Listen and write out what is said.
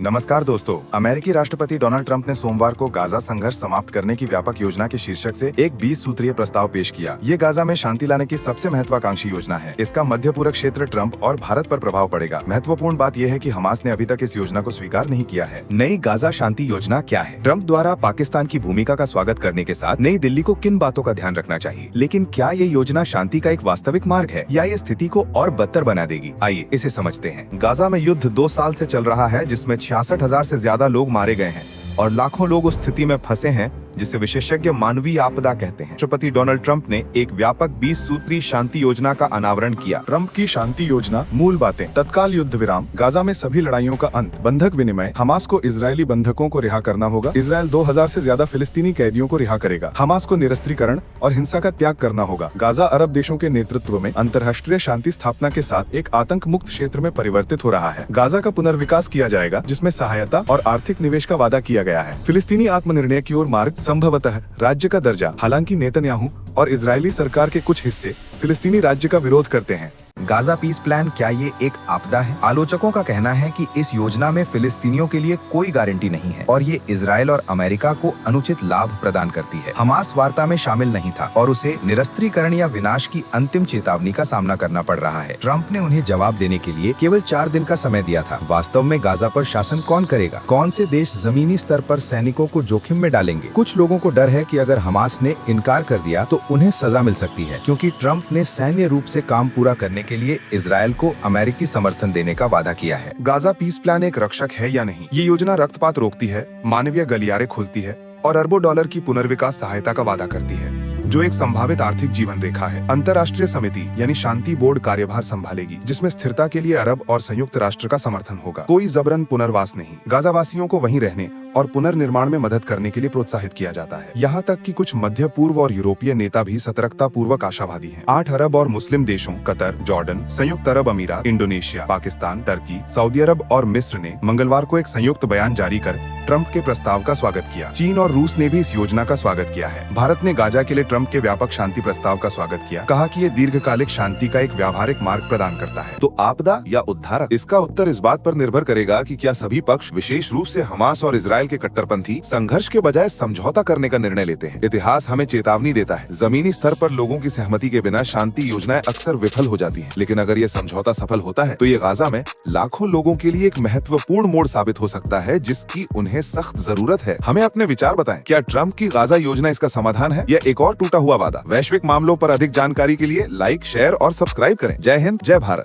नमस्कार दोस्तों, अमेरिकी राष्ट्रपति डोनाल्ड ट्रंप ने सोमवार को गाजा संघर्ष समाप्त करने की व्यापक योजना के शीर्षक से एक 20 सूत्रीय प्रस्ताव पेश किया। ये गाजा में शांति लाने की सबसे महत्वाकांक्षी योजना है। इसका मध्य पूरक क्षेत्र, ट्रंप और भारत पर प्रभाव पड़ेगा। महत्वपूर्ण बात यह है कि हमास ने अभी तक इस योजना को स्वीकार नहीं किया है। नई गाजा शांति योजना क्या है? ट्रंप द्वारा पाकिस्तान की भूमिका का स्वागत करने के साथ नई दिल्ली को किन बातों का ध्यान रखना चाहिए? लेकिन क्या ये योजना शांति का एक वास्तविक मार्ग है या ये स्थिति को और बदतर बना देगी? आइए इसे समझते हैं। गाजा में युद्ध 2 साल से चल रहा है, जिसमें 66,000 से ज्यादा लोग मारे गए हैं और लाखों लोग उस स्थिति में फंसे हैं जिसे विशेषज्ञ मानवीय आपदा कहते हैं। राष्ट्रपति डोनाल्ड ट्रंप ने एक व्यापक 20 सूत्री शांति योजना का अनावरण किया। ट्रंप की शांति योजना मूल बातें: तत्काल युद्ध विराम, गाजा में सभी लड़ाइयों का अंत, बंधक विनिमय, हमास को इजरायली बंधकों को रिहा करना होगा, इसराइल 2000 से ज्यादा फिलिस्तीनी कैदियों को रिहा करेगा, हमास को निरस्त्रीकरण और हिंसा का त्याग करना होगा। गाजा अरब देशों के नेतृत्व में अंतर्राष्ट्रीय शांति स्थापना के साथ एक आतंक मुक्त क्षेत्र में परिवर्तित हो रहा है। गाजा का पुनर्विकास किया जाएगा, जिसमें सहायता और आर्थिक निवेश का वादा किया गया है। फिलिस्तीनी आत्मनिर्णय की ओर मार्ग, संभवतः राज्य का दर्जा। हालांकि नेतन्याहू और इजरायली सरकार के कुछ हिस्से फिलिस्तीनी राज्य का विरोध करते हैं। गाजा पीस प्लान क्या ये एक आपदा है? आलोचकों का कहना है कि इस योजना में फिलिस्तीनियों के लिए कोई गारंटी नहीं है और ये इजराइल और अमेरिका को अनुचित लाभ प्रदान करती है। हमास वार्ता में शामिल नहीं था और उसे निरस्त्रीकरण या विनाश की अंतिम चेतावनी का सामना करना पड़ रहा है। ट्रंप ने उन्हें जवाब देने के लिए केवल 4 दिन का समय दिया था। वास्तव में गाजा पर शासन कौन करेगा? कौन से देश जमीनी स्तर पर सैनिकों को जोखिम में डालेंगे? कुछ लोगों को डर है कि अगर हमास ने इनकार कर दिया तो उन्हें सजा मिल सकती है, क्योंकि ट्रंप ने सैन्य रूप से काम पूरा करने के लिए इजराइल को अमेरिकी समर्थन देने का वादा किया है। गाजा पीस प्लान एक रक्षक है या नहीं? ये योजना रक्तपात रोकती है, मानवीय गलियारे खोलती है और अरबों डॉलर की पुनर्विकास सहायता का वादा करती है, जो एक संभावित आर्थिक जीवन रेखा है। अंतर्राष्ट्रीय समिति यानी शांति बोर्ड कार्यभार संभालेगी, जिसमें स्थिरता के लिए अरब और संयुक्त राष्ट्र का समर्थन होगा। कोई जबरन पुनर्वास नहीं। गाजा वासियों को वहीं रहने और पुनर्निर्माण में मदद करने के लिए प्रोत्साहित किया जाता है। यहाँ तक कि कुछ मध्य पूर्व और यूरोपीय नेता भी सतर्कता पूर्वक आशावादी हैं। 8 अरब और मुस्लिम देशों कतर, जॉर्डन, संयुक्त अरब अमीरात, इंडोनेशिया, पाकिस्तान, टर्की, सऊदी अरब और मिस्र ने मंगलवार को एक संयुक्त बयान जारी कर ट्रंप के प्रस्ताव का स्वागत किया। चीन और रूस ने भी इस योजना का स्वागत किया है। भारत ने गाजा के लिए ट्रंप के व्यापक शांति प्रस्ताव का स्वागत किया, कहा कि ये दीर्घकालिक शांति का एक व्यावहारिक मार्ग प्रदान करता है। तो आपदा या उद्धारक? इसका उत्तर इस बात पर निर्भर करेगा कि क्या सभी पक्ष, विशेष रूप से हमास और इजराइल के कट्टरपंथी, संघर्ष के बजाय समझौता करने का निर्णय लेते हैं। इतिहास हमें चेतावनी देता है, जमीनी स्तर पर लोगों की सहमति के बिना शांति योजनाएं अक्सर विफल हो जाती हैं। लेकिन अगर ये समझौता सफल होता है तो ये गाजा में लाखों लोगों के लिए एक महत्वपूर्ण मोड़ साबित हो सकता है, जिसकी उन्हें सख्त जरूरत है। हमें अपने विचार बताएं, क्या ट्रंप की गाजा योजना इसका समाधान है या एक और टूटा हुआ वादा? वैश्विक मामलों पर अधिक जानकारी के लिए लाइक, शेयर और सब्सक्राइब करें। जय हिंद, जय भारत।